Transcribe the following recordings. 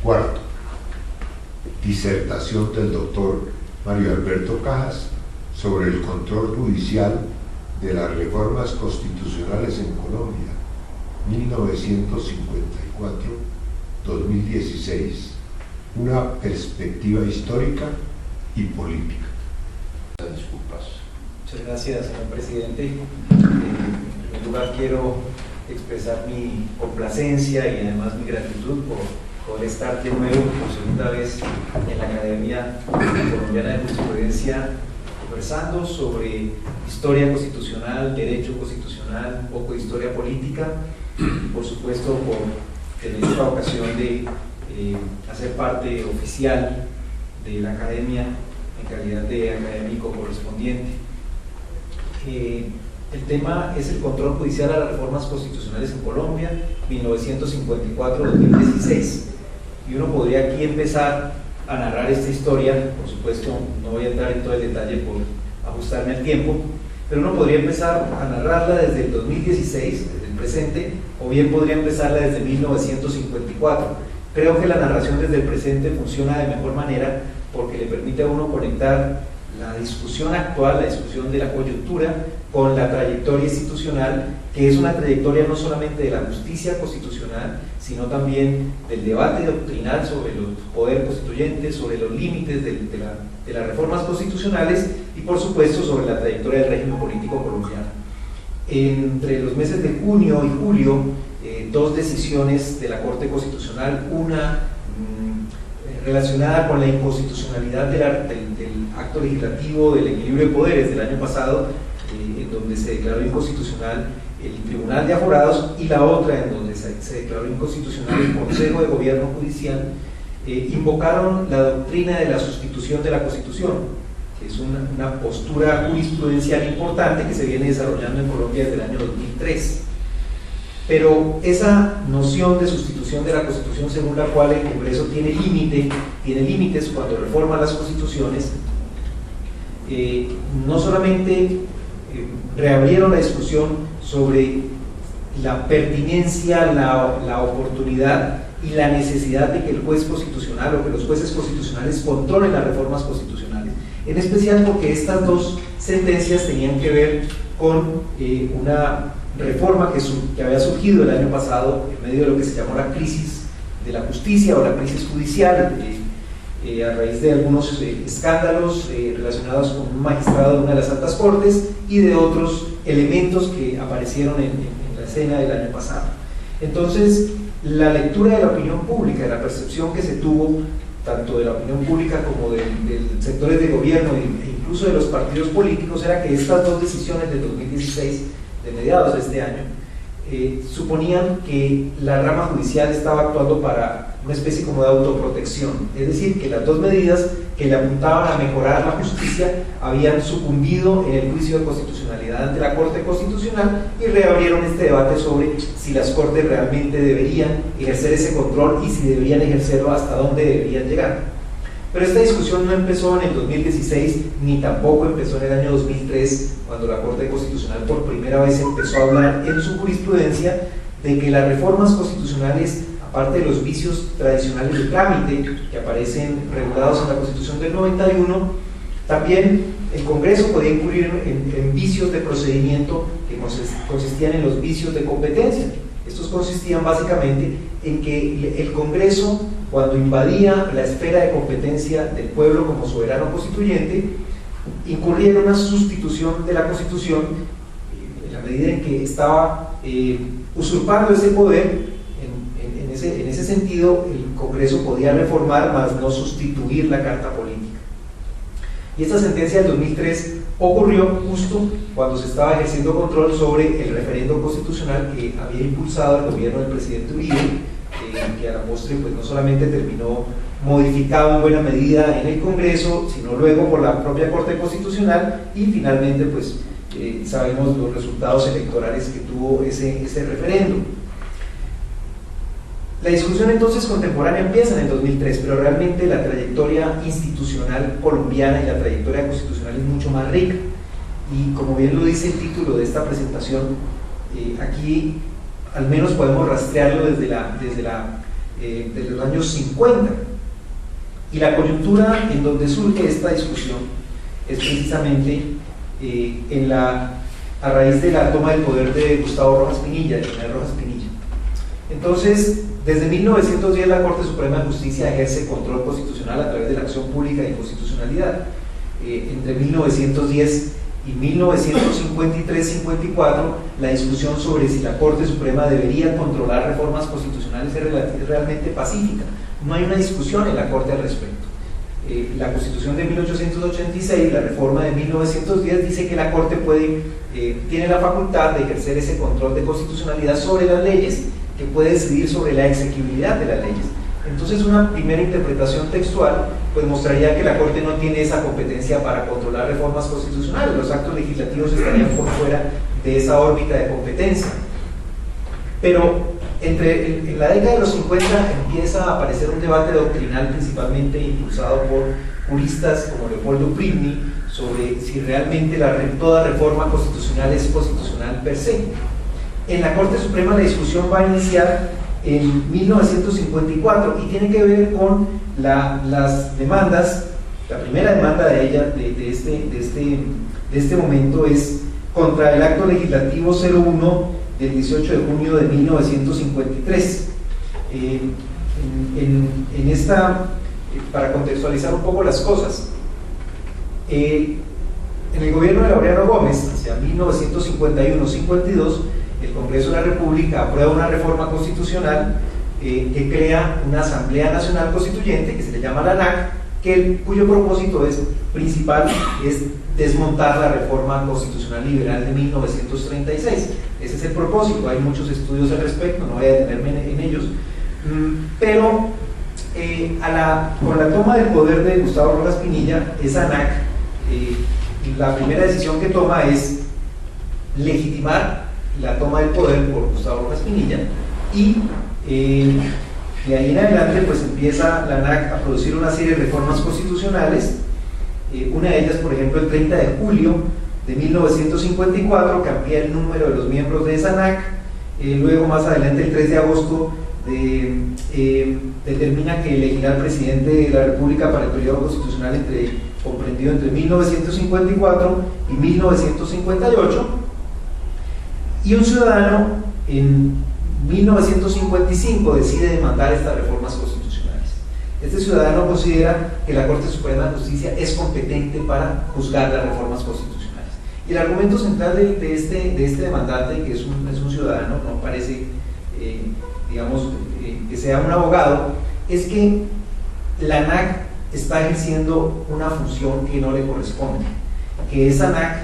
Cuarto, disertación del doctor Mario Alberto Cajas sobre el control judicial de las reformas constitucionales en Colombia, 1954-2016, una perspectiva histórica y política. Disculpas. Muchas gracias, señor presidente. En primer lugar quiero expresar mi complacencia y además mi gratitud por poder estar de nuevo por segunda vez en la Academia Colombiana de Jurisprudencia conversando sobre historia constitucional, derecho constitucional, un poco de historia política, y por supuesto por tener esta ocasión de hacer parte oficial de la Academia en calidad de académico correspondiente. El tema es el control judicial a las reformas constitucionales en Colombia, 1954-2016. Y uno podría aquí empezar a narrar esta historia, por supuesto no voy a entrar en todo el detalle por ajustarme al tiempo, pero uno podría empezar a narrarla desde el 2016, desde el presente, o bien podría empezarla desde 1954. Creo que la narración desde el presente funciona de mejor manera porque le permite a uno conectar la discusión actual, la discusión de la coyuntura, con la trayectoria institucional, que es una trayectoria no solamente de la justicia constitucional, sino también del debate doctrinal sobre los poderes constituyentes, sobre los límites de las reformas constitucionales y por supuesto sobre la trayectoria del régimen político colombiano. Entre los meses de junio y julio, dos decisiones de la Corte Constitucional, una relacionada con la inconstitucionalidad del acto legislativo del equilibrio de poderes del año pasado, en donde se declaró inconstitucional el Tribunal de Aforados, y la otra en donde se declaró inconstitucional el Consejo de Gobierno Judicial, invocaron la doctrina de la sustitución de la Constitución, que es una postura jurisprudencial importante que se viene desarrollando en Colombia desde el año 2003. Pero esa noción de sustitución de la Constitución, según la cual el Congreso tiene límites cuando reforma las constituciones, no solamente reabrieron la discusión sobre la pertinencia, la oportunidad y la necesidad de que el juez constitucional o que los jueces constitucionales controlen las reformas constitucionales, en especial porque estas dos sentencias tenían que ver con una reforma que había surgido el año pasado en medio de lo que se llamó la crisis de la justicia o la crisis judicial, a raíz de algunos escándalos relacionados con un magistrado de una de las altas cortes y de otros elementos que aparecieron en la escena del año pasado. Entonces, la lectura de la opinión pública, de la percepción que se tuvo tanto de la opinión pública como de sectores de gobierno e incluso de los partidos políticos, era que estas dos decisiones del 2016, de mediados de este año, suponían que la rama judicial estaba actuando para una especie como de autoprotección, es decir, que las dos medidas que le apuntaban a mejorar la justicia habían sucumbido en el juicio de constitucionalidad ante la Corte Constitucional y reabrieron este debate sobre si las Cortes realmente deberían ejercer ese control y si deberían ejercerlo, hasta dónde deberían llegar. Pero esta discusión no empezó en el 2016 ni tampoco empezó en el año 2003, cuando la Corte Constitucional por primera vez empezó a hablar en su jurisprudencia de que las reformas constitucionales, aparte de los vicios tradicionales de trámite que aparecen regulados en la Constitución del 91, también el Congreso podía incurrir en vicios de procedimiento que consistían en los vicios de competencia. Estos consistían básicamente en que el Congreso, cuando invadía la esfera de competencia del pueblo como soberano constituyente, incurría en una sustitución de la Constitución en la medida en que estaba usurpando ese poder. En ese sentido, el Congreso podía reformar, mas no sustituir la Carta Política. Y esta sentencia del 2003 ocurrió justo cuando se estaba ejerciendo control sobre el referendo constitucional que había impulsado el gobierno del presidente Uribe, que a la postre pues no solamente terminó modificado en buena medida en el Congreso, sino luego por la propia Corte Constitucional, y finalmente pues sabemos los resultados electorales que tuvo ese referendo. La discusión entonces contemporánea empieza en el 2003, pero realmente la trayectoria institucional colombiana y la trayectoria constitucional es mucho más rica. Y como bien lo dice el título de esta presentación, aquí al menos podemos rastrearlo desde la de los años 50. Y la coyuntura en donde surge esta discusión es precisamente a raíz de la toma del poder de Gustavo Rojas Pinilla, de General Rojas Pinilla. Entonces, desde 1910 la Corte Suprema de Justicia ejerce control constitucional a través de la acción pública de inconstitucionalidad. Entre 1910 y 1953-54 la discusión sobre si la Corte Suprema debería controlar reformas constitucionales es realmente pacífica. No hay una discusión en la Corte al respecto. La Constitución de 1886, la reforma de 1910, dice que la Corte tiene la facultad de ejercer ese control de constitucionalidad sobre las leyes, que puede decidir sobre la exequibilidad de las leyes. Entonces, una primera interpretación textual pues mostraría que la Corte no tiene esa competencia para controlar reformas constitucionales. Los actos legislativos estarían por fuera de esa órbita de competencia. Pero en la década de los 50 empieza a aparecer un debate doctrinal, principalmente impulsado por juristas como Leopoldo Pribny, sobre si realmente toda reforma constitucional es constitucional per se. En la Corte Suprema la discusión va a iniciar en 1954 y tiene que ver con las demandas. La primera demanda de ella, de este momento, es contra el acto legislativo 01 del 18 de junio de 1953. Para contextualizar un poco las cosas, en el gobierno de Laureano Gómez, hacia 1951-52, el Congreso de la República aprueba una reforma constitucional que crea una Asamblea Nacional Constituyente, que se le llama la ANAC, cuyo propósito principal es desmontar la reforma constitucional liberal de 1936. Ese es el propósito, hay muchos estudios al respecto, no voy a detenerme en ellos, pero con la toma del poder de Gustavo Rojas Pinilla, esa ANAC, la primera decisión que toma es legitimar la toma del poder por Gustavo Rojas Pinilla, y de ahí en adelante pues empieza la ANAC a producir una serie de reformas constitucionales. Una de ellas, por ejemplo, el 30 de julio de 1954 cambia el número de los miembros de esa ANAC. Luego, más adelante, el 3 de agosto determina que elegirá al presidente de la República para el periodo constitucional comprendido entre 1954 y 1958, y un ciudadano en 1955 decide demandar estas reformas constitucionales. Este ciudadano considera que la Corte Suprema de Justicia es competente para juzgar las reformas constitucionales. Y el argumento central de este demandante, que es un ciudadano, no parece, que sea un abogado, es que la ANAC está ejerciendo una función que no le corresponde, que esa ANAC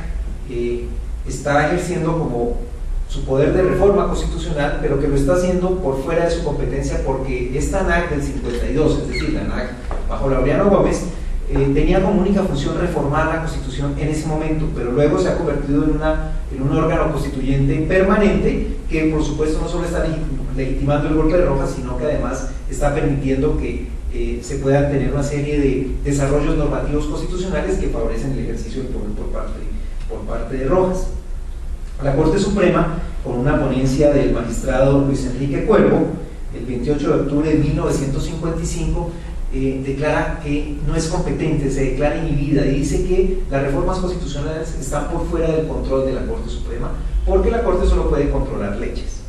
está ejerciendo como su poder de reforma constitucional, pero que lo está haciendo por fuera de su competencia, porque esta ANAC del 52, es decir, la ANAC bajo Laureano Gómez, tenía como única función reformar la Constitución en ese momento, pero luego se ha convertido en un órgano constituyente permanente que, por supuesto, no solo está legitimando el golpe de Rojas, sino que además está permitiendo que se puedan tener una serie de desarrollos normativos constitucionales que favorecen el ejercicio del poder por parte de Rojas. La Corte Suprema, con una ponencia del magistrado Luis Enrique Cuervo, el 28 de octubre de 1955, declara que no es competente, se declara inhibida y dice que las reformas constitucionales están por fuera del control de la Corte Suprema, porque la Corte solo puede controlar leyes.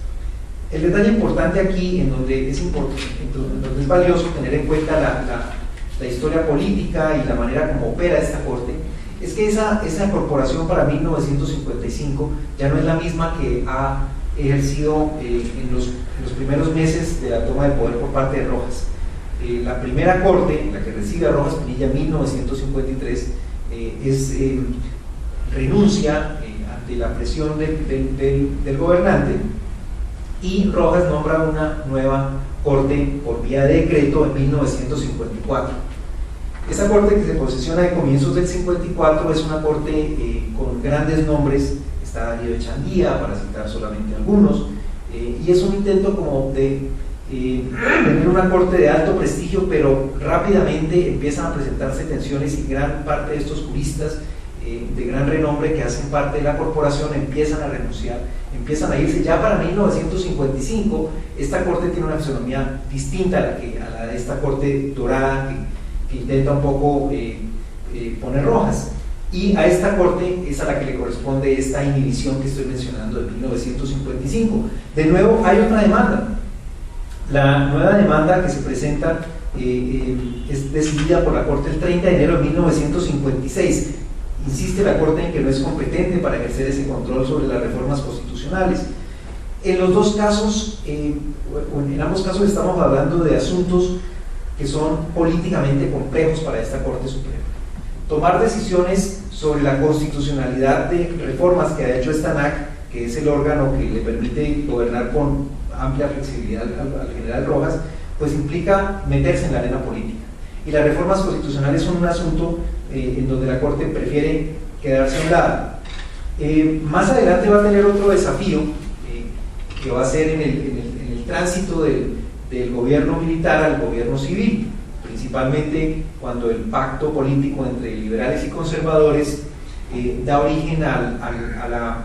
El detalle importante aquí, en donde es valioso tener en cuenta la historia política y la manera como opera esta Corte, es que esa corporación para 1955 ya no es la misma que ha ejercido en los primeros meses de la toma de poder por parte de Rojas. La primera Corte, la que recibe a Rojas Pinilla en 1953, renuncia ante la presión del gobernante, y Rojas nombra una nueva Corte por vía de decreto en 1954. Esa Corte, que se posesiona de comienzos del 54, es una Corte con grandes nombres. Está Darío Echandía, para citar solamente algunos, y es un intento como de tener una Corte de alto prestigio, pero rápidamente empiezan a presentarse tensiones y gran parte de estos juristas de gran renombre que hacen parte de la corporación empiezan a renunciar, empiezan a irse. Ya para 1955 esta corte tiene una fisonomía distinta a la de esta corte dorada que intenta un poco poner rojas, y a esta corte es a la que le corresponde esta inhibición que estoy mencionando de 1955. De nuevo hay otra demanda. La nueva demanda que se presenta es decidida por la Corte el 30 de enero de 1956. Insiste la Corte en que no es competente para ejercer ese control sobre las reformas constitucionales. En los dos casos, en ambos casos estamos hablando de asuntos que son políticamente complejos para esta Corte Suprema. Tomar decisiones sobre la constitucionalidad de reformas que ha hecho esta NAC, que es el órgano que le permite gobernar con amplia flexibilidad al general Rojas, pues implica meterse en la arena política. Y las reformas constitucionales son un asunto en donde la Corte prefiere quedarse a un lado. Más adelante va a tener otro desafío, que va a ser en el tránsito del gobierno militar al gobierno civil, principalmente cuando el pacto político entre liberales y conservadores da origen a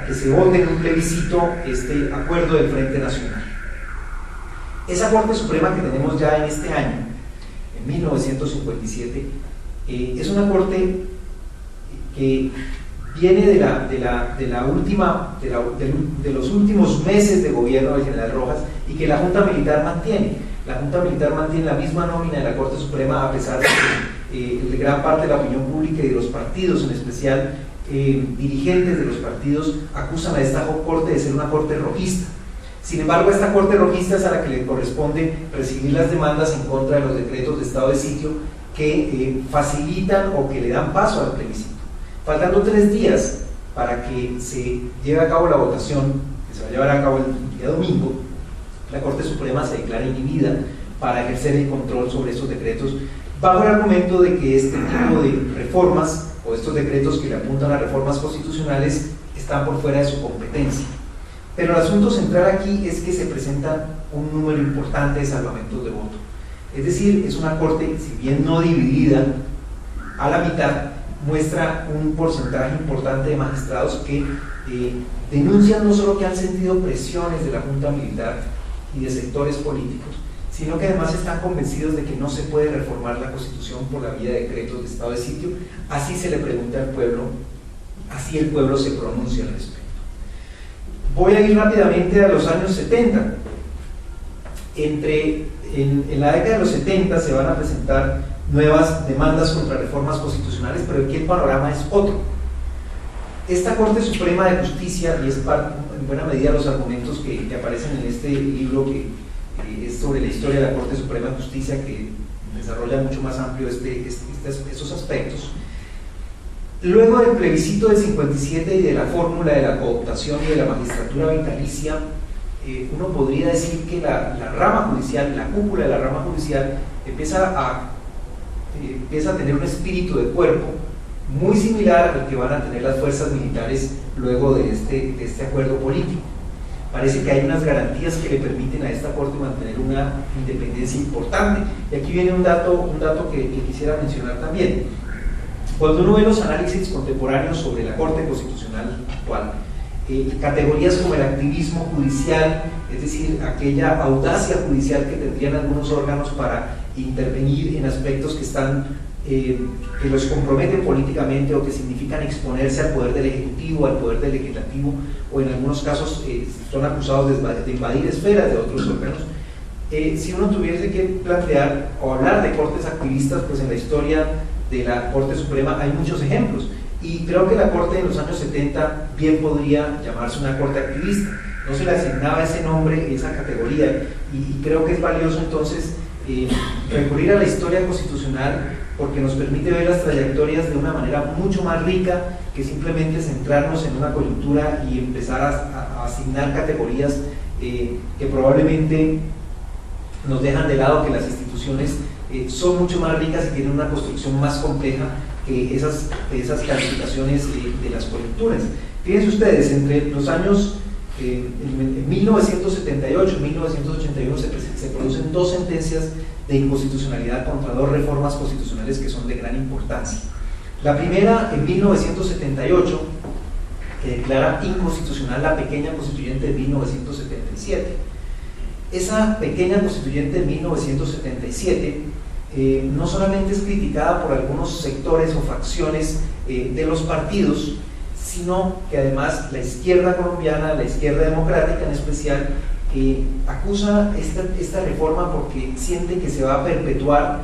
que se vote en un plebiscito este acuerdo del Frente Nacional. Esa Corte Suprema que tenemos ya en este año, en 1957, es una Corte que viene de los últimos meses de gobierno del general Rojas y que la Junta Militar mantiene. La Junta Militar mantiene la misma nómina de la Corte Suprema, a pesar de que gran parte de la opinión pública y de los partidos, en especial dirigentes de los partidos, acusan a esta Corte de ser una Corte rojista. Sin embargo, esta Corte rojista es a la que le corresponde recibir las demandas en contra de los decretos de estado de sitio que facilitan o que le dan paso al plebiscito. Faltando 3 días para que se lleve a cabo la votación, que se va a llevar a cabo el día domingo, la Corte Suprema se declara inhibida para ejercer el control sobre estos decretos, bajo el argumento de que este tipo de reformas o estos decretos que le apuntan a reformas constitucionales están por fuera de su competencia. Pero el asunto central aquí es que se presentan un número importante de salvamentos de voto. Es decir, es una Corte, si bien no dividida a la mitad, muestra un porcentaje importante de magistrados que denuncian no solo que han sentido presiones de la Junta Militar y de sectores políticos, sino que además están convencidos de que no se puede reformar la Constitución por la vía de decretos de estado de sitio. Así se le pregunta al pueblo, así el pueblo se pronuncia al respecto. Voy a ir rápidamente a los años 70. En la década de los 70 se van a presentar nuevas demandas contra reformas constitucionales, pero aquí el panorama es otro. Esta Corte Suprema de Justicia, y es en buena medida los argumentos que aparecen en este libro que es sobre la historia de la Corte Suprema de Justicia, que desarrolla mucho más amplio esos aspectos. Luego del plebiscito del 57 y de la fórmula de la cooptación y de la magistratura vitalicia, uno podría decir que la rama judicial, la cúpula de la rama judicial, empieza a tener un espíritu de cuerpo muy similar al que van a tener las fuerzas militares luego de este acuerdo político. Parece que hay unas garantías que le permiten a esta Corte mantener una independencia importante. Y aquí viene un dato que quisiera mencionar también. Cuando uno ve los análisis contemporáneos sobre la Corte Constitucional actual, categorías como el activismo judicial, es decir, aquella audacia judicial que tendrían algunos órganos para intervenir en aspectos que los comprometen políticamente o que significan exponerse al poder del Ejecutivo, al poder del Legislativo, o en algunos casos son acusados de invadir esferas de otros órganos. Si uno tuviese que plantear o hablar de cortes activistas, pues en la historia de la Corte Suprema hay muchos ejemplos, y creo que la Corte en los años 70 bien podría llamarse una Corte activista. No se le asignaba ese nombre, esa categoría, y creo que es valioso entonces recurrir a la historia constitucional, porque nos permite ver las trayectorias de una manera mucho más rica que simplemente centrarnos en una coyuntura y empezar a asignar categorías que probablemente nos dejan de lado que las instituciones son mucho más ricas y tienen una construcción más compleja que esas calificaciones de las coyunturas. Fíjense ustedes, entre los años en 1978 y 1981 se producen 2 sentencias de inconstitucionalidad contra 2 reformas constitucionales que son de gran importancia. La primera, en 1978, que declara inconstitucional la pequeña constituyente de 1977. Esa pequeña constituyente de 1977 no solamente es criticada por algunos sectores o facciones de los partidos, sino que además la izquierda colombiana, la izquierda democrática en especial, acusa esta reforma porque siente que se va a perpetuar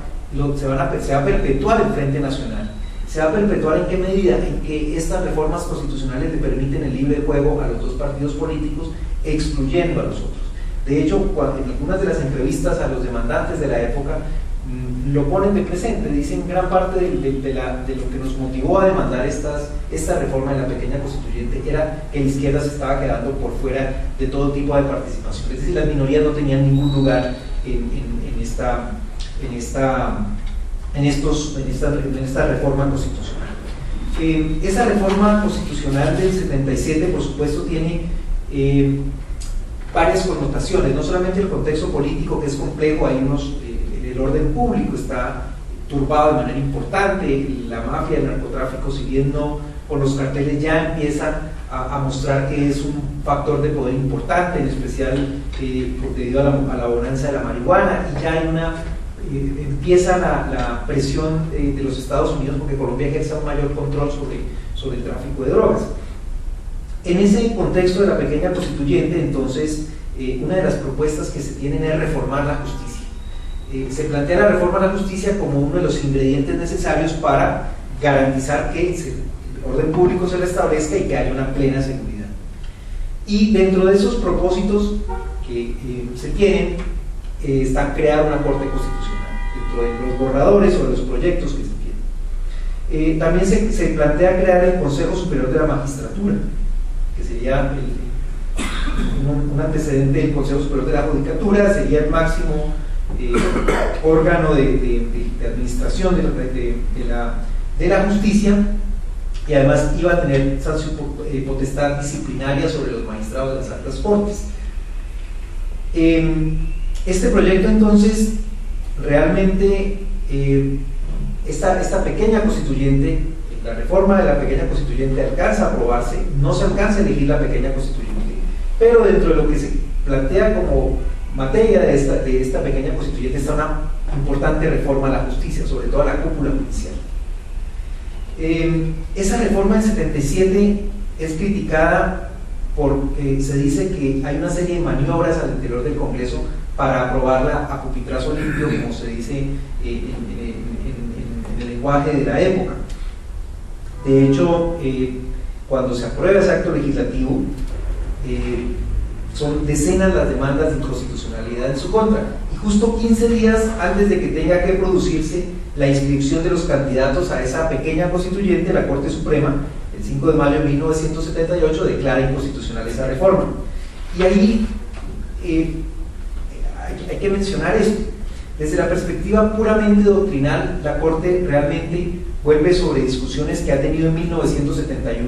se va a perpetuar el Frente Nacional. ¿Se va a perpetuar en qué medida? En que estas reformas constitucionales le permiten el libre juego a los dos partidos políticos, excluyendo a los otros. De hecho, en algunas de las entrevistas a los demandantes de la época lo ponen de presente, dicen gran parte de lo que nos motivó a demandar esta reforma de la pequeña constituyente era que la izquierda se estaba quedando por fuera de todo tipo de participación, es decir, las minorías no tenían ningún lugar en esta reforma constitucional. Esa reforma constitucional del 77, por supuesto, tiene varias connotaciones, no solamente el contexto político, que es complejo, el orden público está turbado de manera importante, la mafia, el narcotráfico, si bien no con los carteles, ya empiezan a mostrar que es un factor de poder importante, en especial debido a la bonanza de la marihuana, y ya hay empieza la presión de los Estados Unidos porque Colombia ejerce un mayor control sobre el tráfico de drogas. En ese contexto de la pequeña constituyente, entonces, una de las propuestas que se tienen es reformar la justicia. Se plantea la reforma a la justicia como uno de los ingredientes necesarios para garantizar que el orden público se restablezca y que haya una plena seguridad. Y dentro de esos propósitos que se tienen, está crear una Corte Constitucional, dentro de los borradores o de los proyectos que se tienen. También se plantea crear el Consejo Superior de la Magistratura, que sería un antecedente del Consejo Superior de la Judicatura, sería el máximo órgano de administración de la justicia, y además iba a tener potestad disciplinaria sobre los magistrados de las altas cortes. Este proyecto, entonces, realmente esta pequeña constituyente, la reforma de la pequeña constituyente alcanza a aprobarse, no se alcanza a elegir la pequeña constituyente, pero dentro de lo que se plantea como materia de esta pequeña constituyente está una importante reforma a la justicia, sobre todo a la cúpula judicial. Esa reforma del 77 es criticada porque se dice que hay una serie de maniobras al interior del Congreso para aprobarla a pupitrazo limpio, como se dice en el lenguaje de la época. De hecho, cuando se aprueba ese acto legislativo, son decenas las demandas de inconstitucionalidad en su contra, y justo 15 días antes de que tenga que producirse la inscripción de los candidatos a esa pequeña constituyente, la Corte Suprema, el 5 de mayo de 1978, declara inconstitucional esa reforma. Y ahí hay que mencionar esto. Desde la perspectiva puramente doctrinal, la Corte realmente vuelve sobre discusiones que ha tenido en 1971,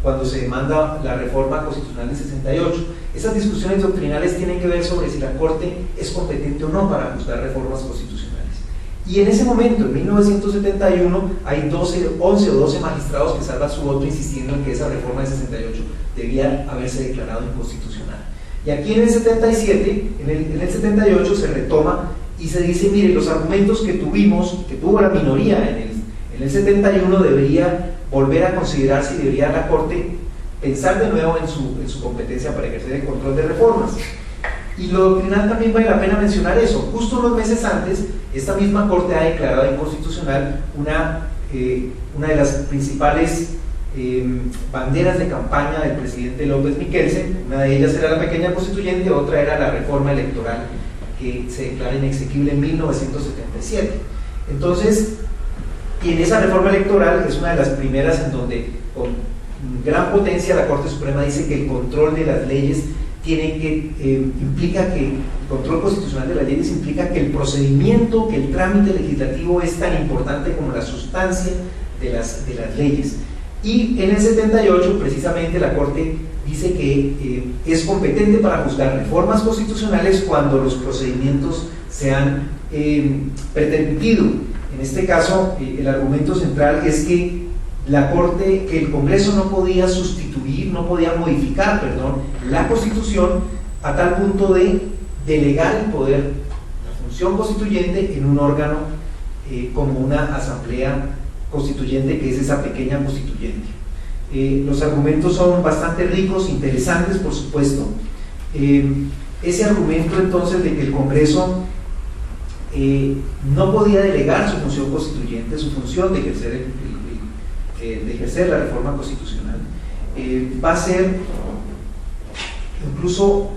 cuando se demanda la reforma constitucional del 68. Esas discusiones doctrinales tienen que ver sobre si la Corte es competente o no para juzgar reformas constitucionales. Y en ese momento, en 1971, hay 11 o 12 magistrados que salvan su voto insistiendo en que esa reforma del 68 debía haberse declarado inconstitucional. Y aquí en el 77, en el 78 se retoma y se dice, mire, los argumentos que tuvo la minoría en el 71 debería volver a considerarse y debería la Corte pensar de nuevo en su competencia para ejercer el control de reformas. Y lo doctrinal también vale la pena mencionar eso. Justo unos meses antes, esta misma Corte ha declarado inconstitucional una de las principales banderas de campaña del presidente López Miquelsen. Una de ellas era la pequeña constituyente, otra era la reforma electoral, que se declara inexequible en 1977. Entonces, y en esa reforma electoral es una de las primeras en donde con gran potencia la Corte Suprema dice que el control de las leyes implica que el control constitucional de las leyes implica que el procedimiento, que el trámite legislativo es tan importante como la sustancia de las leyes. Y en el 78 precisamente la Corte dice que es competente para juzgar reformas constitucionales cuando los procedimientos se han pretendido. En este caso, el argumento central es que que el Congreso no podía sustituir, no podía modificar, perdón, la Constitución a tal punto de delegar el poder, la función constituyente, en un órgano como una asamblea constituyente, que es esa pequeña constituyente. Los argumentos son bastante ricos, interesantes, por supuesto. Ese argumento entonces de que el Congreso no podía delegar su función constituyente, su función de ejercer la reforma constitucional, va a ser, incluso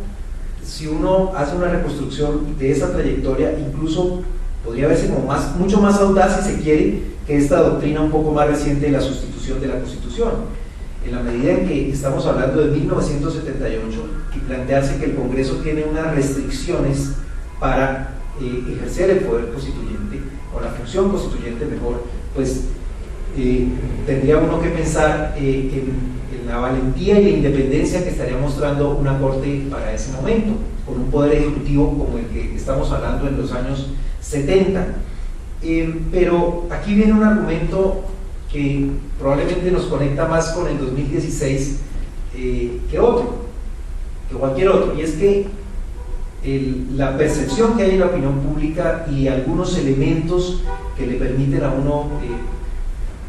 si uno hace una reconstrucción de esa trayectoria, incluso podría verse como mucho más audaz, si se quiere, que esta doctrina un poco más reciente de la sustitución de la Constitución, en la medida en que estamos hablando de 1978 y plantearse que el Congreso tiene unas restricciones para ejercer el poder constituyente, o la función constituyente mejor, pues tendría uno que pensar en la valentía y la independencia que estaría mostrando una Corte para ese momento, con un poder ejecutivo como el que estamos hablando en los años 70. Pero aquí viene un argumento que probablemente nos conecta más con el 2016 que cualquier otro, y es que la percepción que hay en la opinión pública y algunos elementos que le permiten a uno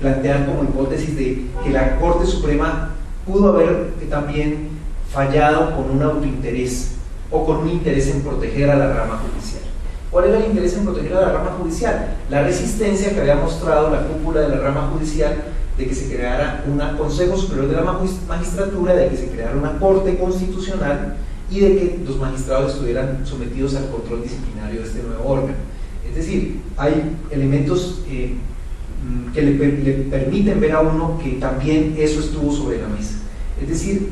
plantear como hipótesis de que la Corte Suprema pudo haber también fallado con un autointerés o con un interés en proteger a la rama judicial. ¿Cuál era el interés en proteger a la rama judicial? La resistencia que había mostrado la cúpula de la rama judicial de que se creara un Consejo Superior de la Magistratura, de que se creara una Corte Constitucional y de que los magistrados estuvieran sometidos al control disciplinario de este nuevo órgano. Es decir, hay elementos que le permiten ver a uno que también eso estuvo sobre la mesa, es decir,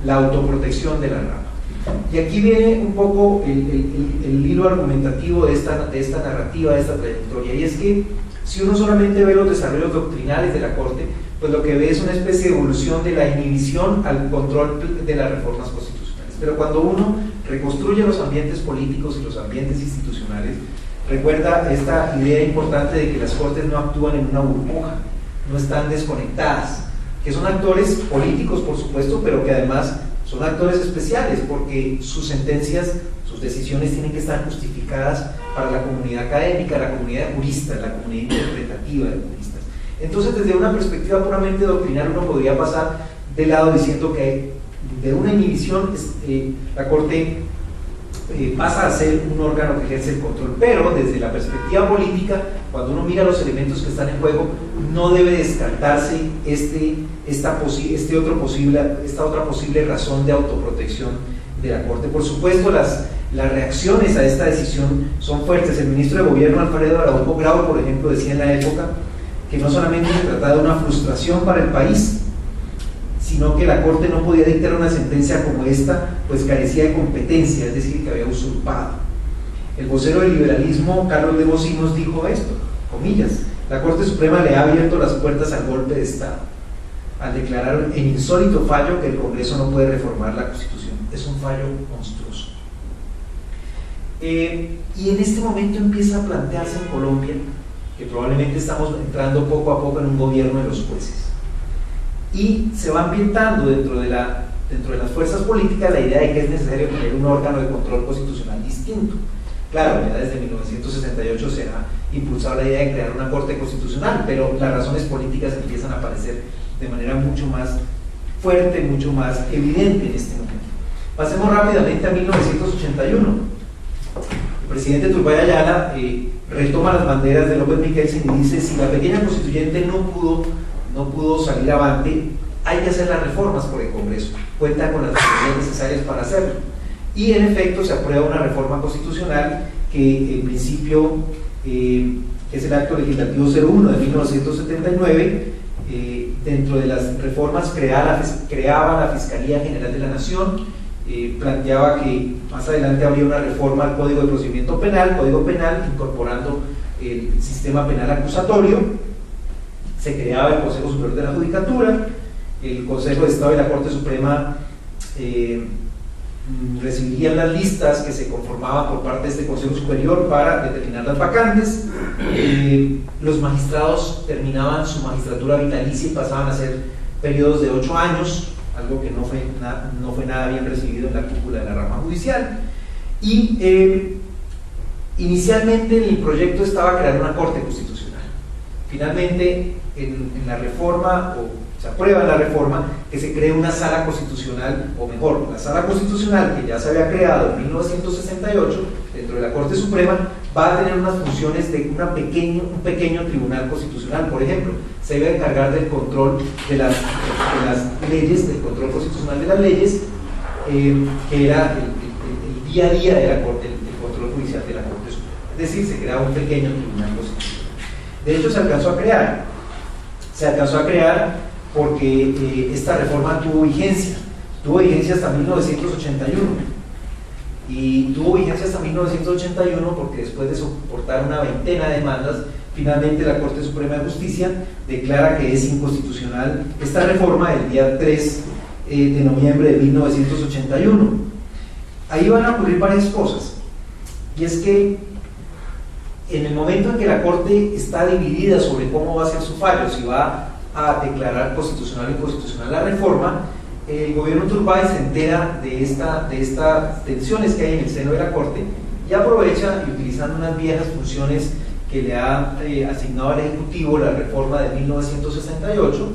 la autoprotección de la rama. Y aquí viene un poco el hilo argumentativo de esta narrativa, de esta trayectoria, y es que si uno solamente ve los desarrollos doctrinales de la Corte, pues lo que ve es una especie de evolución de la inhibición al control de las reformas constitucionales. Pero cuando uno reconstruye los ambientes políticos y los ambientes institucionales, recuerda esta idea importante de que las Cortes no actúan en una burbuja, no están desconectadas, que son actores políticos, por supuesto, pero que además son actores especiales, porque sus sentencias, sus decisiones tienen que estar justificadas para la comunidad académica, la comunidad de juristas, la comunidad interpretativa de juristas. Entonces, desde una perspectiva puramente doctrinal, uno podría pasar de lado diciendo que de una inhibición la Corte pasa a ser un órgano que ejerce el control, pero desde la perspectiva política, cuando uno mira los elementos que están en juego, no debe descartarse esta otra posible razón de autoprotección de la Corte. Por supuesto, las reacciones a esta decisión son fuertes. El ministro de Gobierno, Alfredo Araújo Grau, por ejemplo, decía en la época que no solamente se trataba de una frustración para el país, sino que la Corte no podía dictar una sentencia como esta, pues carecía de competencia, es decir, que había usurpado. El vocero del liberalismo, Carlos de Bocinos, dijo esto, comillas: la Corte Suprema le ha abierto las puertas al golpe de Estado, al declarar en insólito fallo que el Congreso no puede reformar la Constitución. Es un fallo monstruoso. Y en este momento empieza a plantearse en Colombia, que probablemente estamos entrando poco a poco en un gobierno de los jueces, y se va ambientando dentro de las fuerzas políticas la idea de que es necesario tener un órgano de control constitucional distinto. Claro, ya desde 1968 se ha impulsado la idea de crear una Corte Constitucional, pero las razones políticas empiezan a aparecer de manera mucho más fuerte, mucho más evidente en este momento. Pasemos rápidamente a 1981. El presidente Turbay Ayala retoma las banderas de López Michelsen y dice: si la pequeña constituyente no pudo salir avante, hay que hacer las reformas por el Congreso, cuenta con las mayorías necesarias para hacerlo. Y en efecto se aprueba una reforma constitucional que en principio es el acto legislativo 01 de 1979. Dentro de las reformas creaba la Fiscalía General de la Nación, planteaba que más adelante habría una reforma al Código de Procedimiento Penal, Código Penal, incorporando el sistema penal acusatorio. Se creaba el Consejo Superior de la Judicatura, el Consejo de Estado y la Corte Suprema recibirían las listas que se conformaban por parte de este Consejo Superior para determinar las vacantes. Los magistrados terminaban su magistratura vitalicia y pasaban a ser periodos de 8 años, algo que no fue nada bien recibido en la cúpula de la rama judicial. Y inicialmente el proyecto estaba crear una Corte Constitucional. Finalmente, en la reforma, se aprueba la reforma, que se cree una Sala Constitucional, o mejor, la Sala Constitucional que ya se había creado en 1968 dentro de la Corte Suprema va a tener unas funciones de un pequeño tribunal constitucional. Por ejemplo, se iba a encargar del control de las leyes, del control constitucional de las leyes, que era el día a día de la Corte, el control judicial de la Corte Suprema. Es decir, se creaba un pequeño tribunal constitucional. De hecho, se alcanzó a crear porque esta reforma tuvo vigencia hasta 1981, y tuvo vigencia hasta 1981 porque después de soportar una veintena de demandas, finalmente la Corte Suprema de Justicia declara que es inconstitucional esta reforma el día 3 de noviembre de 1981. Ahí van a ocurrir varias cosas, y es que en el momento en que la Corte está dividida sobre cómo va a ser su fallo, si va a declarar constitucional o inconstitucional la reforma, el gobierno Turbay se entera de estas tensiones que hay en el seno de la Corte y aprovecha, y utilizando unas viejas funciones que le ha asignado al Ejecutivo la reforma de 1968,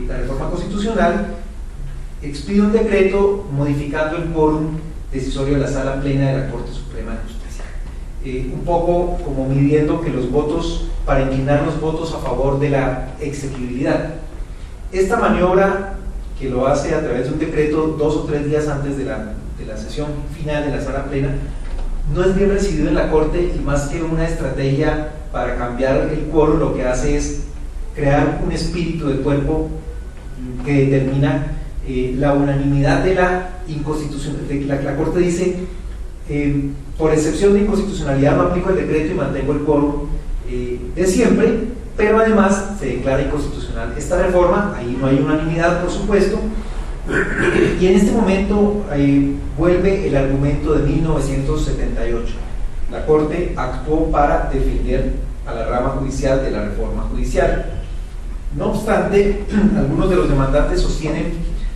la reforma constitucional, expide un decreto modificando el quórum decisorio de la Sala Plena de la Corte Suprema de Justicia, un poco como midiendo que los votos, para inclinar los votos a favor de la exequibilidad. Esta maniobra, que lo hace a través de un decreto 2 o 3 días antes de la sesión final de la Sala Plena, no es bien recibido en la Corte, y más que una estrategia para cambiar el quórum, lo que hace es crear un espíritu de cuerpo que determina la unanimidad de la inconstitucionalidad. La Corte dice, por excepción de inconstitucionalidad no aplico el decreto y mantengo el quórum de siempre, pero además se declara inconstitucional esta reforma. Ahí no hay unanimidad, por supuesto, y en este momento vuelve el argumento de 1978. La Corte actuó para defender a la rama judicial de la reforma judicial. No obstante, algunos de los demandantes sostienen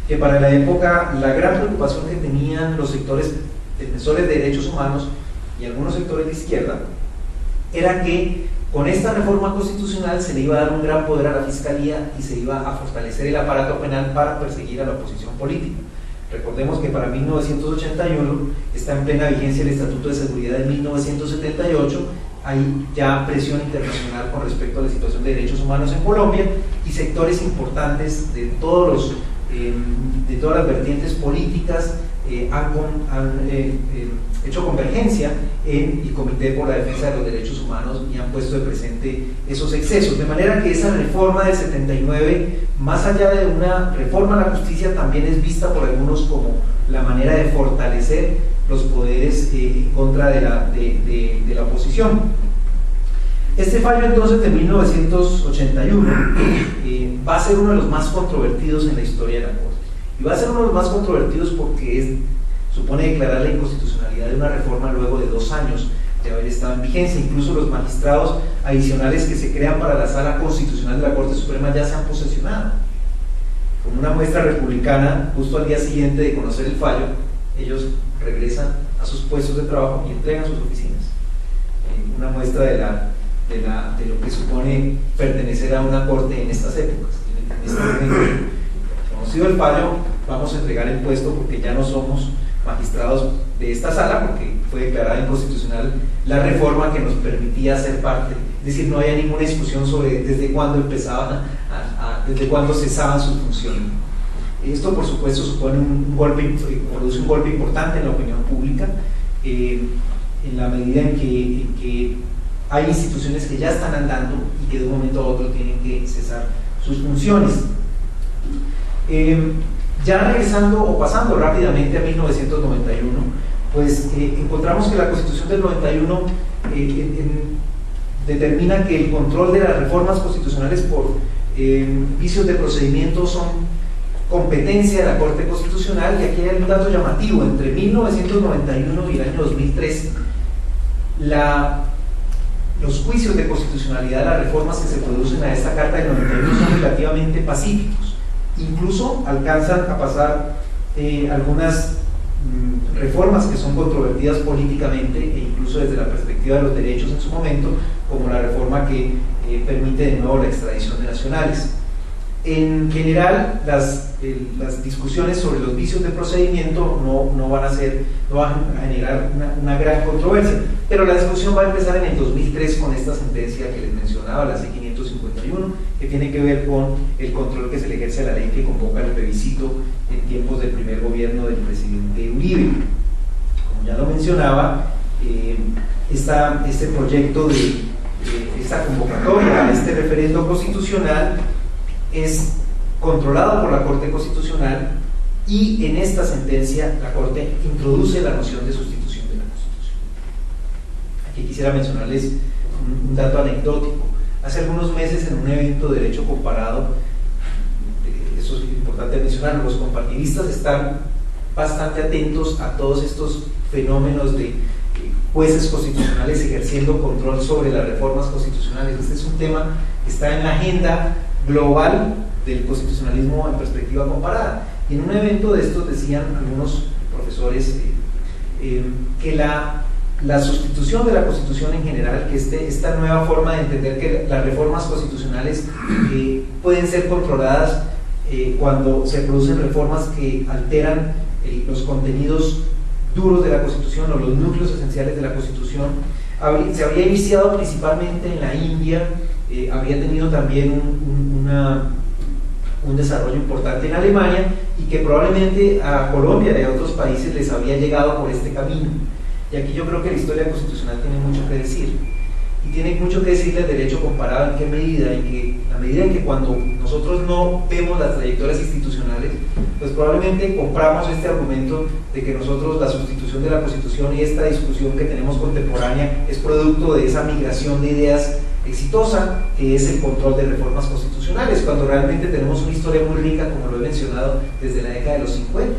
que para la época la gran preocupación que tenían los sectores defensores de derechos humanos y algunos sectores de izquierda era que con esta reforma constitucional se le iba a dar un gran poder a la Fiscalía y se iba a fortalecer el aparato penal para perseguir a la oposición política. Recordemos que para 1981 está en plena vigencia el Estatuto de Seguridad de 1978, hay ya presión internacional con respecto a la situación de derechos humanos en Colombia, y sectores importantes de todas las vertientes políticas han hecho convergencia en el Comité por la Defensa de los Derechos Humanos y han puesto de presente esos excesos, de manera que esa reforma del 79, más allá de una reforma a la justicia, también es vista por algunos como la manera de fortalecer los poderes en contra de la oposición. Este fallo entonces de 1981 va a ser uno de los más controvertidos en la historia de la Corte, y va a ser uno de los más controvertidos porque supone declarar la inconstitucionalidad de una reforma luego de 2 años de haber estado en vigencia. Incluso los magistrados adicionales que se crean para la Sala Constitucional de la Corte Suprema ya se han posesionado. Como una muestra republicana, justo al día siguiente de conocer el fallo, ellos regresan a sus puestos de trabajo y entregan sus oficinas. Una muestra de lo que supone pertenecer a una corte en estas épocas. En este momento, conocido el fallo, vamos a entregar el puesto porque ya no somos magistrados de esta sala, porque fue declarada inconstitucional la reforma que nos permitía ser parte. Es decir, no había ninguna discusión sobre desde cuándo empezaban desde cuándo cesaban sus funciones. Esto, por supuesto, supone produce un golpe importante en la opinión pública, en la medida en que hay instituciones que ya están andando y que de un momento a otro tienen que cesar sus funciones. Ya regresando o pasando rápidamente a 1991, pues encontramos que la Constitución del 91 determina que el control de las reformas constitucionales por vicios de procedimiento son competencia de la Corte Constitucional, y aquí hay un dato llamativo: entre 1991 y el año 2003, los juicios de constitucionalidad de las reformas que se producen a esta Carta del 91 son relativamente pacíficos, incluso alcanzan a pasar algunas reformas que son controvertidas políticamente e incluso desde la perspectiva de los derechos en su momento, como la reforma que permite de nuevo la extradición de nacionales. En general, las discusiones sobre los vicios de procedimiento no van a generar una gran controversia, pero la discusión va a empezar en el 2003 con esta sentencia que les mencionaba, la C-551, que tiene que ver con el control que se le ejerce a la ley que convoca el plebiscito en tiempos del primer gobierno del presidente Uribe. Como ya lo mencionaba, este proyecto esta convocatoria a este referendo constitucional es controlado por la Corte Constitucional, y en esta sentencia la Corte introduce la noción de sustitución de la Constitución. Aquí quisiera mencionarles un dato anecdótico. Hace algunos meses, en un evento de derecho comparado, eso es importante mencionarlo, los compartiristas están bastante atentos a todos estos fenómenos de jueces constitucionales ejerciendo control sobre las reformas constitucionales. Este es un tema que está en la agenda global del constitucionalismo en perspectiva comparada, y en un evento de estos decían algunos profesores que la sustitución de la Constitución en general, que esta nueva forma de entender que las reformas constitucionales pueden ser controladas cuando se producen reformas que alteran los contenidos duros de la Constitución o los núcleos esenciales de la Constitución, se había iniciado principalmente en la India, había tenido también un desarrollo importante en Alemania, y que probablemente a Colombia y a otros países les había llegado por este camino. Y aquí yo creo que la historia constitucional tiene mucho que decir, y tiene mucho que decirle el derecho comparado. ¿En qué medida? La medida en que cuando nosotros no vemos las trayectorias institucionales, pues probablemente compramos este argumento de que nosotros la sustitución de la Constitución y esta discusión que tenemos contemporánea es producto de esa migración de ideas exitosa que es el control de reformas constitucionales, cuando realmente tenemos una historia muy rica, como lo he mencionado, desde la década de los 50.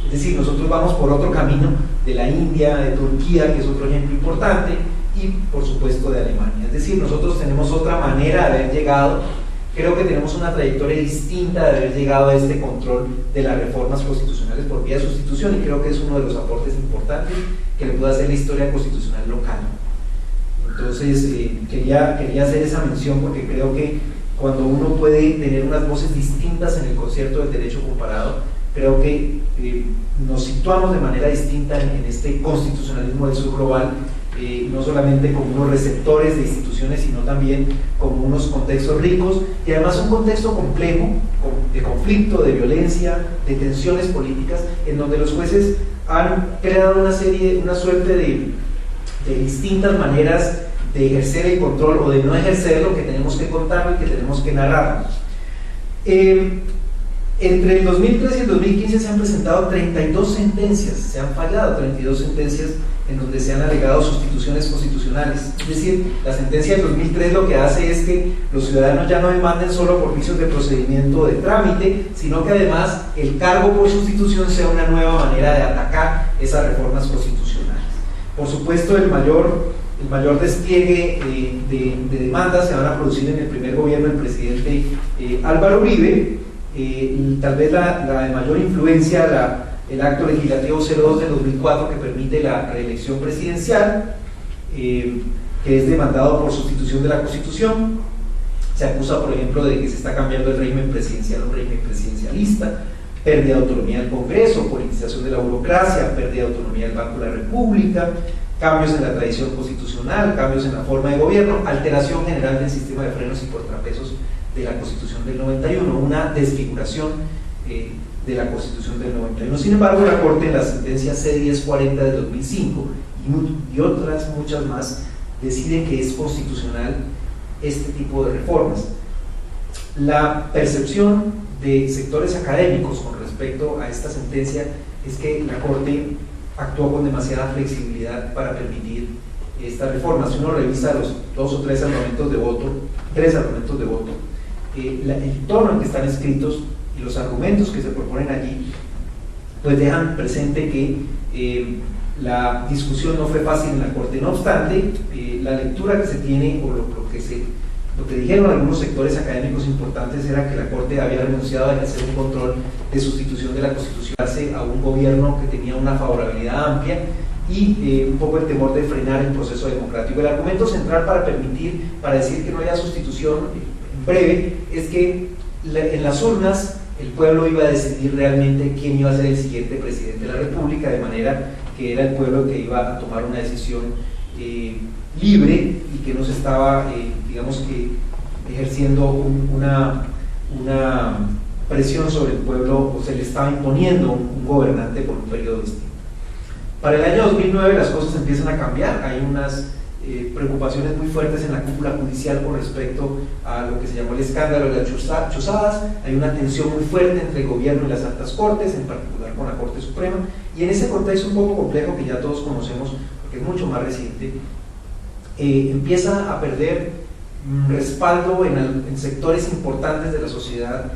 Es decir, nosotros vamos por otro camino de la India, de Turquía, que es otro ejemplo importante, y por supuesto de Alemania. Es decir, nosotros tenemos otra manera de haber llegado. Creo que tenemos una trayectoria distinta de haber llegado a este control de las reformas constitucionales por vía de sustitución, y creo que es uno de los aportes importantes que le puede hacer la historia constitucional local. Entonces, quería hacer esa mención, porque creo que cuando uno puede tener unas voces distintas en el concierto del derecho comparado, creo que nos situamos de manera distinta en este constitucionalismo del sur global, no solamente como unos receptores de instituciones, sino también como unos contextos ricos, y además un contexto complejo, de conflicto, de violencia, de tensiones políticas, en donde los jueces han creado una suerte de distintas maneras de ejercer el control o de no ejercerlo, que tenemos que contarlo y que tenemos que narrarnos. Entre el 2003 y el 2015 se han presentado 32 sentencias, se han fallado 32 sentencias en donde se han alegado sustituciones constitucionales. Es decir, la sentencia del 2003 lo que hace es que los ciudadanos ya no demanden solo por vicios de procedimiento de trámite, sino que además el cargo por sustitución sea una nueva manera de atacar esas reformas constitucionales. Por supuesto, el mayor despliegue de demandas se van a producir en el primer gobierno del presidente Álvaro Uribe. Tal vez la de mayor influencia, el acto legislativo 02 del 2004, que permite la reelección presidencial, que es demandado por sustitución de la Constitución. Se acusa, por ejemplo, de que se está cambiando el régimen presidencial a un régimen presidencialista, pérdida de autonomía del Congreso, politización de la burocracia, pérdida de autonomía del Banco de la República, cambios en la tradición constitucional, cambios en la forma de gobierno, alteración general del sistema de frenos y contrapesos de la Constitución del 91, una desfiguración de la Constitución del 91. Sin embargo, la Corte, en la sentencia C-1040 de 2005 y otras muchas más, decide que es constitucional este tipo de reformas. La percepción de sectores académicos con respecto a esta sentencia es que la Corte actuó con demasiada flexibilidad para permitir esta reforma. Si uno revisa los 2 o 3 argumentos de voto, el tono en que están escritos y los argumentos que se proponen allí, pues dejan presente que la discusión no fue fácil en la Corte. No obstante, la lectura que se tiene, o lo que dijeron algunos sectores académicos importantes, era que la Corte había renunciado a ejercer un control de sustitución de la Constitución a un gobierno que tenía una favorabilidad amplia y un poco el temor de frenar el proceso democrático. El argumento central para decir que no haya sustitución en breve es que en las urnas el pueblo iba a decidir realmente quién iba a ser el siguiente presidente de la República, de manera que era el pueblo que iba a tomar una decisión libre y que no se estaba, digamos que, ejerciendo una presión sobre el pueblo, o se le estaba imponiendo un gobernante por un periodo distinto. Para el año 2009 las cosas empiezan a cambiar, hay unas preocupaciones muy fuertes en la cúpula judicial con respecto a lo que se llamó el escándalo de las chozadas, hay una tensión muy fuerte entre el gobierno y las altas cortes, en particular con la Corte Suprema, y en ese contexto un poco complejo que ya todos conocemos, porque es mucho más reciente, empieza a perder respaldo en sectores importantes de la sociedad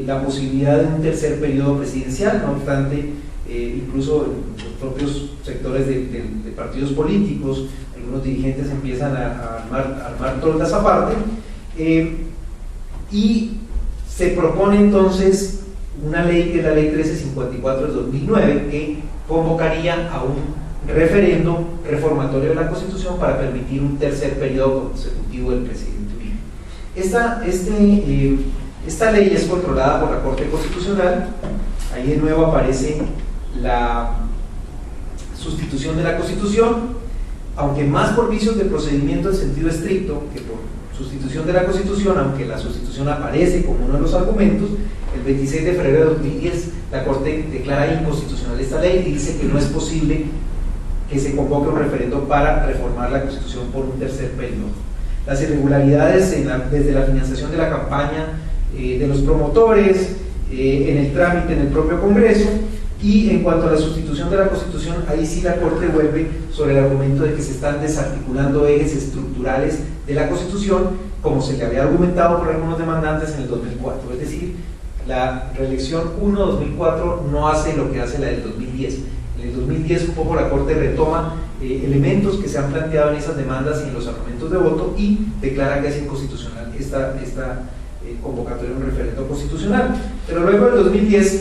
la posibilidad de un tercer periodo presidencial. No obstante, incluso en los propios sectores de partidos políticos, algunos dirigentes empiezan a armar toldas aparte, y se propone entonces una ley, que es la ley 1354 del 2009, que convocaría a un referendo reformatorio de la Constitución para permitir un tercer periodo consecutivo del presidente Uribe. Esta ley es controlada por la Corte Constitucional. Ahí de nuevo aparece la sustitución de la Constitución, aunque más por vicios de procedimiento en sentido estricto que por sustitución de la Constitución, aunque la sustitución aparece como uno de los argumentos. El 26 de febrero de 2010 la Corte declara inconstitucional esta ley y dice que no es posible que se convoque un referendo para reformar la Constitución por un tercer periodo. Las irregularidades desde la financiación de la campaña de los promotores, en el trámite en el propio Congreso, y en cuanto a la sustitución de la Constitución, ahí sí la Corte vuelve sobre el argumento de que se están desarticulando ejes estructurales de la Constitución, como se le había argumentado por algunos demandantes en el 2004. Es decir, la reelección 1-2004 no hace lo que hace la del 2010. En el 2010 un poco la Corte retoma elementos que se han planteado en esas demandas y en los argumentos de voto y declara que es inconstitucional esta convocatoria de un referendo constitucional. Pero luego en el 2010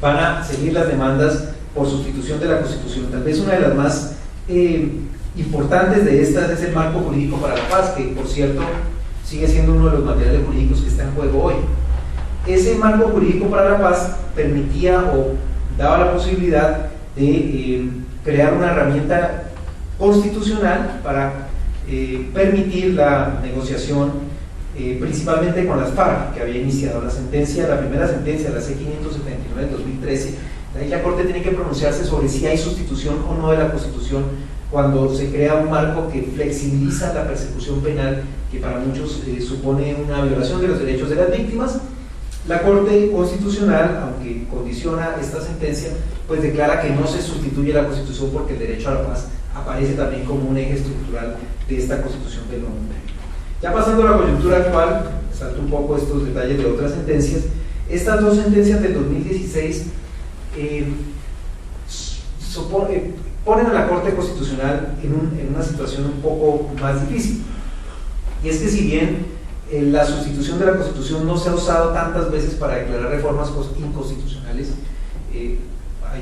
van a seguir las demandas por sustitución de la Constitución. Tal vez una de las más importantes de estas es el marco jurídico para la paz, que por cierto sigue siendo uno de los materiales jurídicos que está en juego hoy. Ese marco jurídico para la paz permitía o daba la posibilidad de crear una herramienta constitucional para permitir la negociación principalmente con las FARC, que había iniciado la primera sentencia, la C-579 del 2013. Ahí la Corte tiene que pronunciarse sobre si hay sustitución o no de la Constitución cuando se crea un marco que flexibiliza la persecución penal, que para muchos supone una violación de los derechos de las víctimas. La Corte Constitucional, aunque condiciona esta sentencia, pues declara que no se sustituye la Constitución porque el derecho a la paz aparece también como un eje estructural de esta Constitución del 99. Ya pasando a la coyuntura actual, salto un poco estos detalles de otras sentencias. Estas dos sentencias del 2016 ponen a la Corte Constitucional en una situación un poco más difícil. Y es que si bien la sustitución de la Constitución no se ha usado tantas veces para declarar reformas inconstitucionales, hay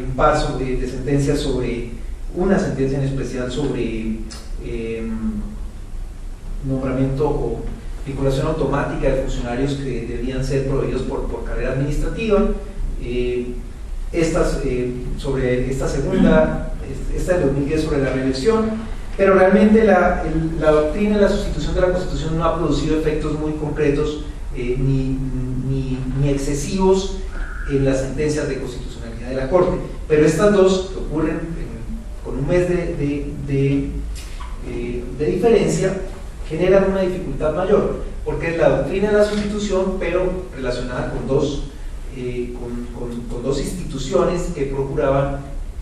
un par de sentencias sobre, una sentencia en especial sobre nombramiento o vinculación automática de funcionarios que debían ser proveídos por carrera administrativa, sobre esta segunda, esta del 2010 sobre la reelección, pero realmente la doctrina de la sustitución de la Constitución no ha producido efectos muy concretos ni excesivos en las sentencias de constitucionalidad de la Corte, pero estas dos que ocurren con un mes de diferencia generan una dificultad mayor, porque es la doctrina de la sustitución, pero relacionada con dos instituciones que procuraban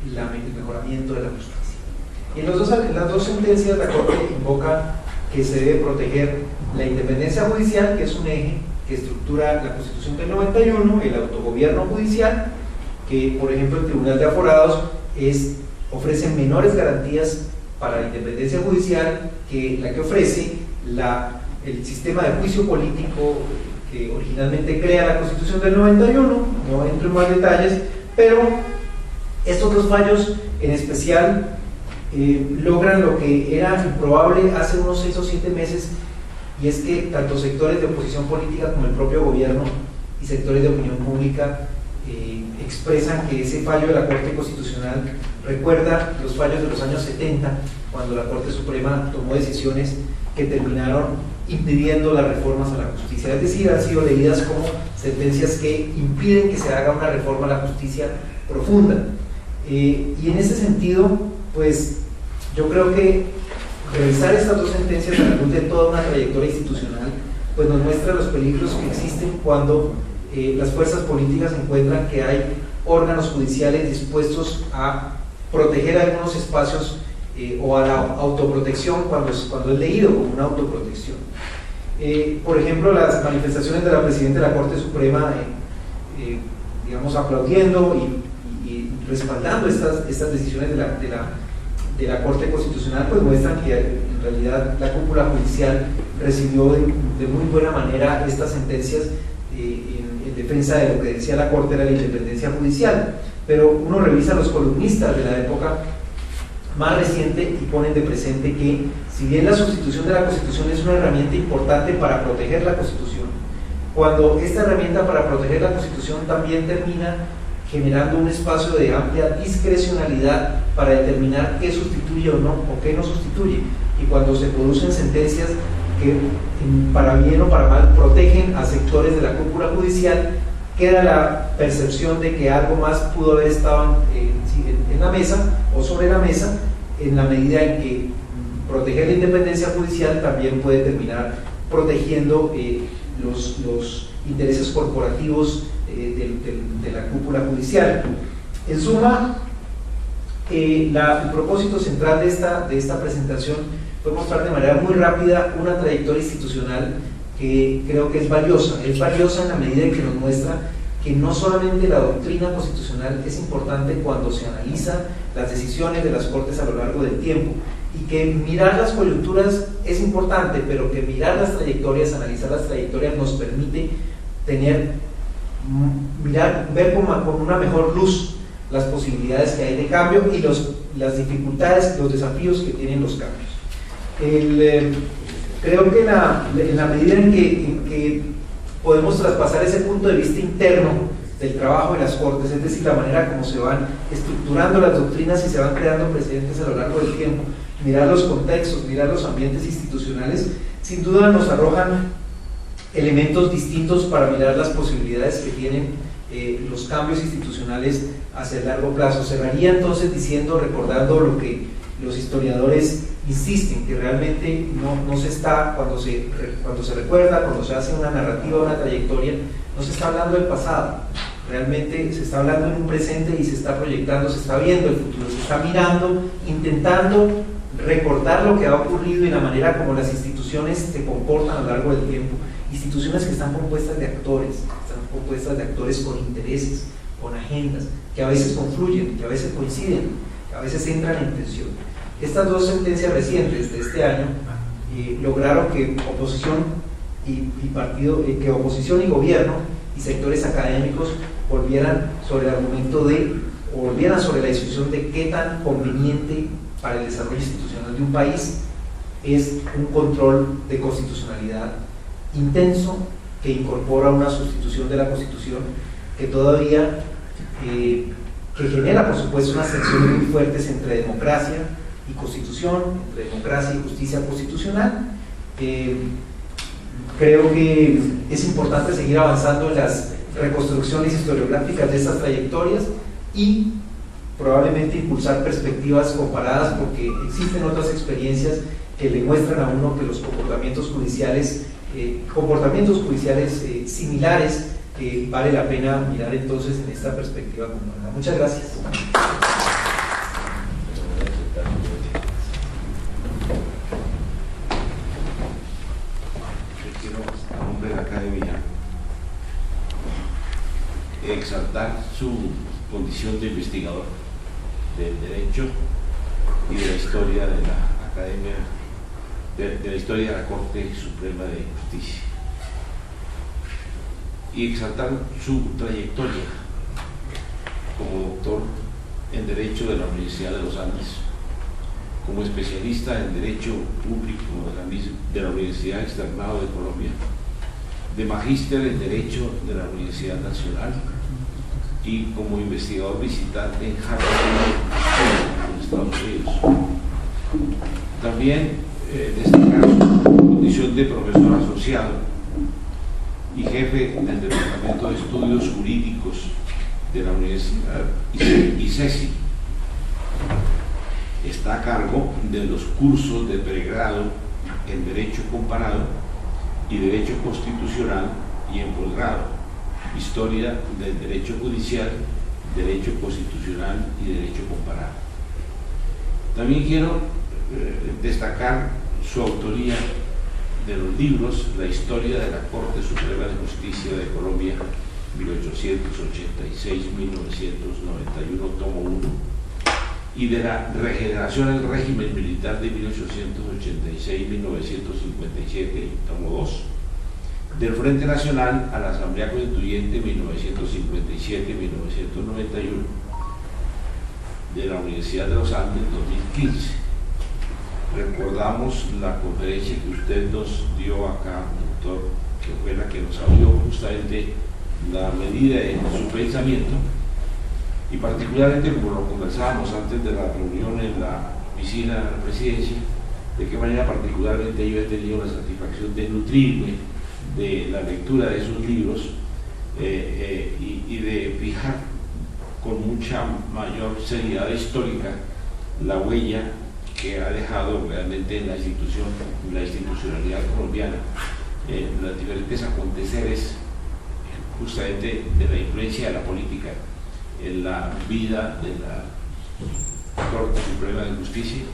el mejoramiento de la justicia. Y en las dos sentencias la Corte invoca que se debe proteger la independencia judicial, que es un eje que estructura la Constitución del 91, el autogobierno judicial, que por ejemplo el Tribunal de Aforados ofrece menores garantías para la independencia judicial que la que ofrece el sistema de juicio político que originalmente crea la Constitución del 91, no entro en más detalles, pero estos dos fallos en especial logran lo que era improbable hace unos 6 o 7 meses, y es que tanto sectores de oposición política como el propio gobierno y sectores de opinión pública expresan que ese fallo de la Corte Constitucional recuerda los fallos de los años 70, cuando la Corte Suprema tomó decisiones que terminaron impidiendo las reformas a la justicia, es decir, han sido leídas como sentencias que impiden que se haga una reforma a la justicia profunda. Y en ese sentido, pues yo creo que revisar estas dos sentencias a la luz de toda una trayectoria institucional, pues nos muestra los peligros que existen cuando las fuerzas políticas encuentran que hay órganos judiciales dispuestos a proteger algunos espacios o a la autoprotección cuando es leído como una autoprotección. Por ejemplo, las manifestaciones de la Presidenta de la Corte Suprema, digamos, aplaudiendo y respaldando estas decisiones de la Corte Constitucional, pues muestran que en realidad la cúpula judicial recibió de muy buena manera estas sentencias en defensa de lo que decía la Corte era la independencia judicial. Pero uno revisa los columnistas de la época más reciente y ponen de presente que si bien la sustitución de la Constitución es una herramienta importante para proteger la Constitución, cuando esta herramienta para proteger la Constitución también termina generando un espacio de amplia discrecionalidad para determinar qué sustituye o no, o qué no sustituye, y cuando se producen sentencias que para bien o para mal protegen a sectores de la cúpula judicial, queda la percepción de que algo más pudo haber estado en la mesa o sobre la mesa, en la medida en que proteger la independencia judicial también puede terminar protegiendo los intereses corporativos de la cúpula judicial. En suma, el propósito central de esta presentación fue mostrar de manera muy rápida una trayectoria institucional que creo que es valiosa en la medida en que nos muestra que no solamente la doctrina constitucional es importante cuando se analizan las decisiones de las Cortes a lo largo del tiempo, y que mirar las coyunturas es importante, pero que mirar las trayectorias, analizar las trayectorias nos permite ver con una mejor luz las posibilidades que hay de cambio y las dificultades, los desafíos que tienen los cambios. Creo que en la medida en que podemos traspasar ese punto de vista interno del trabajo de las Cortes, es decir, la manera como se van estructurando las doctrinas y se van creando precedentes a lo largo del tiempo, mirar los contextos, mirar los ambientes institucionales, sin duda nos arrojan elementos distintos para mirar las posibilidades que tienen los cambios institucionales hacia el largo plazo. Cerraría entonces recordando lo que los historiadores insisten, que realmente no se está, cuando se recuerda, cuando se hace una narrativa, una trayectoria, no se está hablando del pasado, realmente se está hablando en un presente y se está proyectando, se está viendo el futuro, se está mirando, intentando recordar lo que ha ocurrido y la manera como las instituciones se comportan a lo largo del tiempo, instituciones que están compuestas de actores con intereses, con agendas, que a veces confluyen, que a veces coinciden, que a veces entran en tensión. Estas dos sentencias recientes de este año lograron que oposición y gobierno y sectores académicos volvieran sobre la discusión de qué tan conveniente para el desarrollo institucional de un país es un control de constitucionalidad intenso que incorpora una sustitución de la Constitución que todavía que genera, por supuesto, unas tensiones muy fuertes entre democracia y constitución, entre democracia y justicia constitucional. Creo que es importante seguir avanzando en las reconstrucciones historiográficas de estas trayectorias y probablemente impulsar perspectivas comparadas, porque existen otras experiencias que le muestran a uno que los comportamientos judiciales similares, vale la pena mirar entonces en esta perspectiva comparada. Muchas gracias. Yo quiero, a nombre de la Academia, exaltar su condición de investigador del derecho y de la historia de la Academia, de la historia de la Corte Suprema de Justicia, y exaltar su trayectoria como doctor en Derecho de la Universidad de los Andes, como especialista en Derecho Público de la Universidad Externado de Colombia, de magíster en Derecho de la Universidad Nacional y como investigador visitante en Harvard, en Estados Unidos. También destacar su condición de profesor asociado y jefe del Departamento de Estudios Jurídicos de la Universidad ICESI. Está a cargo de los cursos de pregrado en Derecho Comparado y Derecho Constitucional, y en posgrado Historia del Derecho Judicial, Derecho Constitucional y Derecho Comparado. También quiero destacar su autoría de los libros La Historia de la Corte Suprema de Justicia de Colombia, 1886-1991, tomo 1, y de la Regeneración del Régimen Militar de 1886-1957, tomo 2, del Frente Nacional a la Asamblea Constituyente 1957-1991, de la Universidad de los Andes 2015. Recordamos la conferencia que usted nos dio acá, doctor, que fue la que nos abrió justamente la medida de su pensamiento, y particularmente, como lo conversábamos antes de la reunión en la oficina de la presidencia, de qué manera particularmente yo he tenido la satisfacción de nutrirme de la lectura de esos libros y de fijar con mucha mayor seriedad histórica la huella que ha dejado realmente en la institucionalidad colombiana, los diferentes aconteceres justamente de la influencia de la política en la vida de la Corte Suprema de Justicia,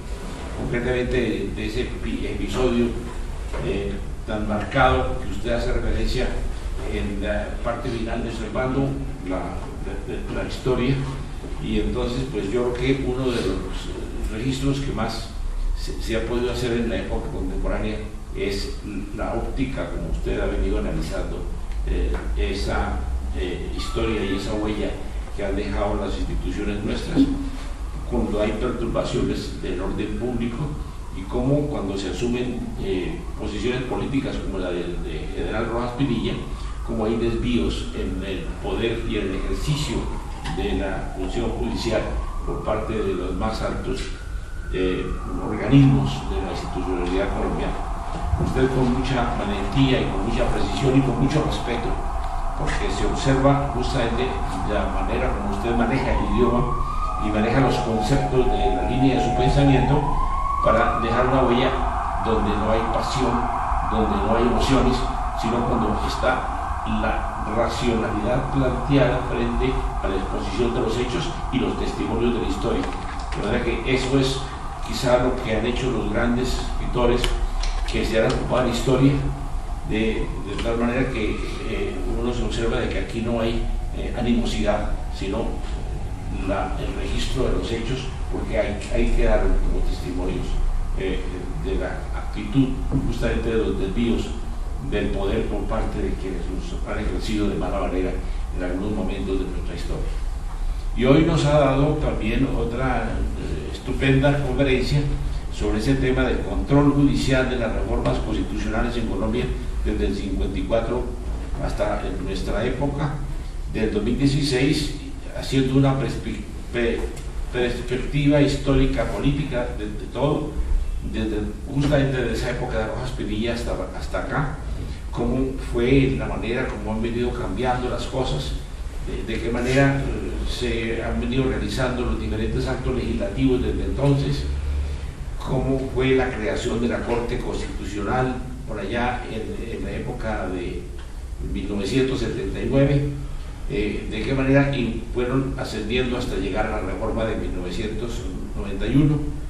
concretamente de ese episodio tan marcado que usted hace referencia en la parte final de observando la historia. Y entonces pues yo creo que uno de los registros que más se ha podido hacer en la época contemporánea es la óptica, como usted ha venido analizando esa historia y esa huella que han dejado las instituciones nuestras cuando hay perturbaciones del orden público, y cómo cuando se asumen posiciones políticas como la del general Rojas Pinilla, como hay desvíos en el poder y el ejercicio de la función judicial por parte de los más altos organismos de la institucionalidad colombiana. Usted con mucha valentía y con mucha precisión y con mucho respeto, porque se observa justamente la manera como usted maneja el idioma y maneja los conceptos de la línea de su pensamiento para dejar una huella donde no hay pasión, donde no hay emociones, sino cuando está la racionalidad planteada frente a la exposición de los hechos y los testimonios de la historia. De manera que eso es quizá lo que han hecho los grandes escritores que se han ocupado de la historia, de tal manera que uno se observa de que aquí no hay animosidad, sino el registro de los hechos, porque hay que dar como testimonios de la actitud justamente de los desvíos del poder por parte de quienes los han ejercido de mala manera en algunos momentos de nuestra historia. Y hoy nos ha dado también otra estupenda conferencia sobre ese tema del control judicial de las reformas constitucionales en Colombia desde el 54 hasta nuestra época, del 2016, haciendo una perspectiva histórica, política, de todo, justamente desde esa época de Rojas Pinilla hasta acá, cómo fue la manera como han venido cambiando las cosas, de qué manera se han venido realizando los diferentes actos legislativos desde entonces, cómo fue la creación de la Corte Constitucional por allá en la época de 1979, de qué manera fueron ascendiendo hasta llegar a la reforma de 1991,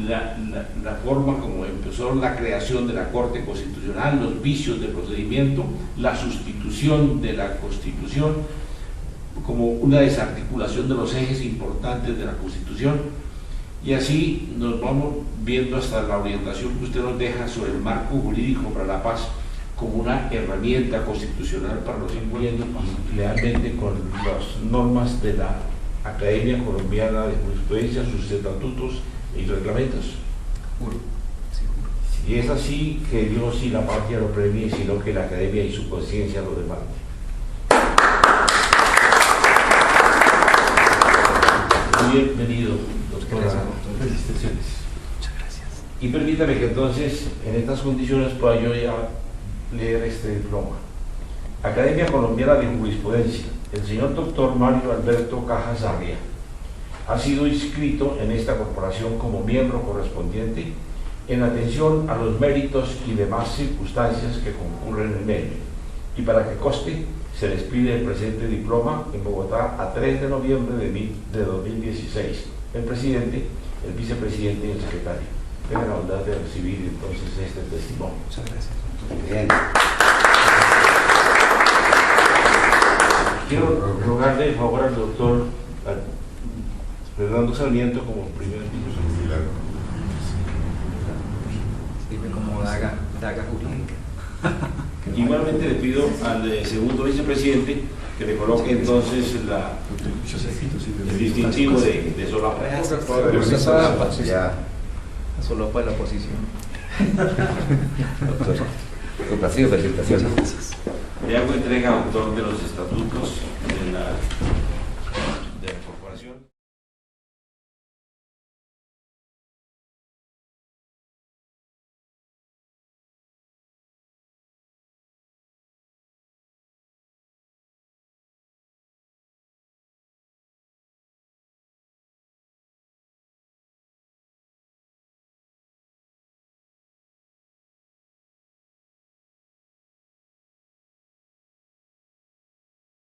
la forma como empezó la creación de la Corte Constitucional, los vicios de procedimiento, la sustitución de la Constitución, como una desarticulación de los ejes importantes de la Constitución, y así nos vamos viendo hasta la orientación que usted nos deja sobre el marco jurídico para la paz como una herramienta constitucional para los incluyendo y realmente con las normas de la Academia Colombiana de Jurisprudencia, sus estatutos y reglamentos. Si es así, que Dios y la patria lo premie, sino que la Academia y su conciencia lo demanden. Bienvenido, doctora. Felicitaciones. Muchas gracias. Y permítame que entonces, en estas condiciones, pueda yo ya leer este diploma. Academia Colombiana de Jurisprudencia. El señor doctor Mario Alberto Cajas Arria ha sido inscrito en esta corporación como miembro correspondiente en atención a los méritos y demás circunstancias que concurren en él. Y para que conste, se les pide el presente diploma en Bogotá a 3 de noviembre de 2016. El presidente, el vicepresidente y el secretario. Tengan la bondad de recibir entonces este testimonio. Muchas gracias. Bien. Quiero rogarle el favor al doctor Fernando Sarmiento como primer vicepresidente. Sirve como daga jurídica. Igualmente le pido al segundo vicepresidente que le coloque entonces el distintivo de solapa. Ya. Solapa de la oposición. Doctor, complacido, felicitaciones. Le hago entrega, autor de los estatutos